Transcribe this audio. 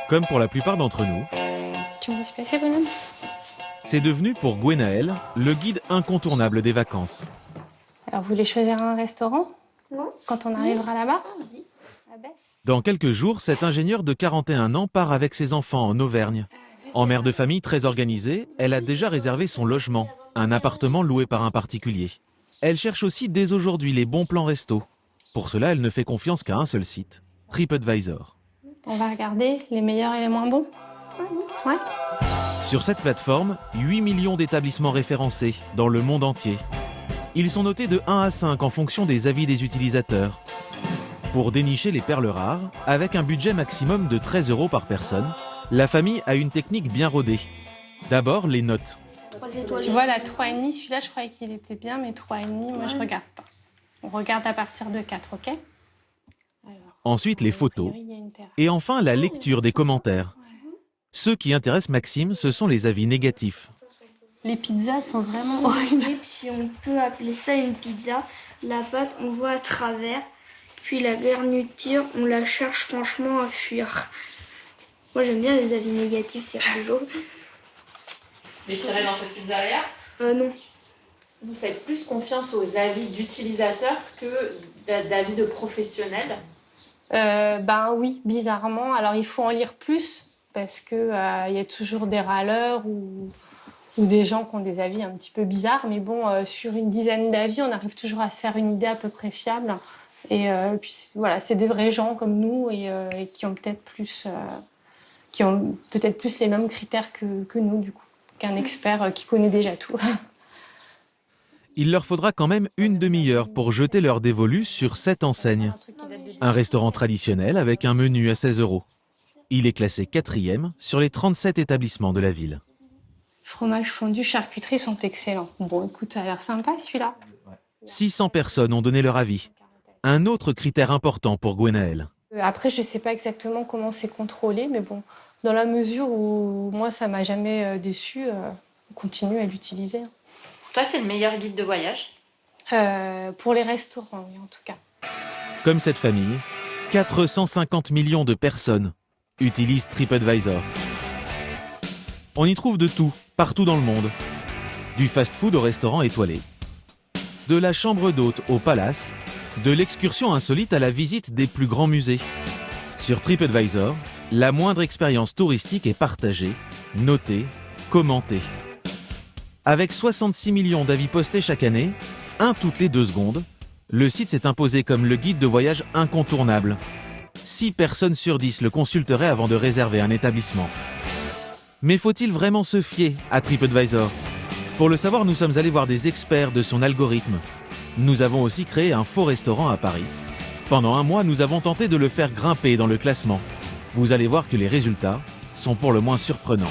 Comme pour la plupart d'entre nous, Tu me laisses passer, bonhomme? c'est devenu pour Gwenaëlle le guide incontournable des vacances. Alors, vous voulez choisir un restaurant Non. quand on arrivera là-bas? À Besse? Dans quelques jours, cet ingénieur de 41 ans part avec ses enfants en Auvergne. En mère de famille très organisée, elle a déjà réservé son logement, un appartement loué par un particulier. Elle cherche aussi dès aujourd'hui les bons plans resto. Pour cela, elle ne fait confiance qu'à un seul site, TripAdvisor. On va regarder les meilleurs et les moins bons? Ouais. Sur cette plateforme, 8 millions d'établissements référencés dans le monde entier. Ils sont notés de 1 à 5 en fonction des avis des utilisateurs. Pour dénicher les perles rares, avec un budget maximum de 13 € par personne, la famille a une technique bien rodée. D'abord, les notes. 3 étoiles. Tu vois, la 3,5, celui-là, je croyais qu'il était bien, mais 3,5, moi, je regarde pas. On regarde à partir de 4, ok? Alors, Ensuite, les a photos. priori, il y a une terrasse. Et enfin, la lecture des commentaires. Ceux qui intéressent Maxime, ce sont les avis négatifs. Les pizzas sont vraiment horribles. Si on peut appeler ça une pizza, la pâte, on voit à travers. Puis la garniture, on la cherche franchement à fuir. Moi, j'aime bien les avis négatifs, c'est rigolo. Les tirer dans cette pizzeria? Non. Vous faites plus confiance aux avis d'utilisateurs que d'avis de professionnels? Ben oui, bizarrement. Alors, il faut en lire plus parce que il y a toujours des râleurs ou des gens qui ont des avis un petit peu bizarres. Mais bon, sur une dizaine d'avis, on arrive toujours à se faire une idée à peu près fiable. Et puis voilà, c'est des vrais gens comme nous et qui ont peut-être plus, les mêmes critères que nous, du coup, qu'un expert qui connaît déjà tout. Il leur faudra quand même une demi-heure pour jeter leur dévolu sur cette enseigne. Un restaurant traditionnel avec un menu à 16 €. Il est classé 4e sur les 37 établissements de la ville. Fromage fondu, charcuterie sont excellents. Bon, écoute, ça a l'air sympa celui-là. 600 personnes ont donné leur avis. Un autre critère important pour Gwenaëlle. Après, je sais pas exactement comment c'est contrôlé, mais bon, dans la mesure où moi, ça m'a jamais déçu, on continue à l'utiliser. Pour toi, c'est le meilleur guide de voyage? Pour les restaurants, oui, en tout cas. Comme cette famille, 450 millions de personnes utilisent TripAdvisor. On y trouve de tout, partout dans le monde. Du fast-food au restaurant étoilé. De la chambre d'hôte au palace, de l'excursion insolite à la visite des plus grands musées. Sur TripAdvisor, la moindre expérience touristique est partagée, notée, commentée. Avec 66 millions d'avis postés chaque année, un toutes les 2 secondes, le site s'est imposé comme le guide de voyage incontournable. 6 personnes sur 10 le consulteraient avant de réserver un établissement. Mais faut-il vraiment se fier à TripAdvisor? Pour le savoir, nous sommes allés voir des experts de son algorithme. Nous avons aussi créé un faux restaurant à Paris. Pendant un mois, nous avons tenté de le faire grimper dans le classement. Vous allez voir que les résultats sont pour le moins surprenants.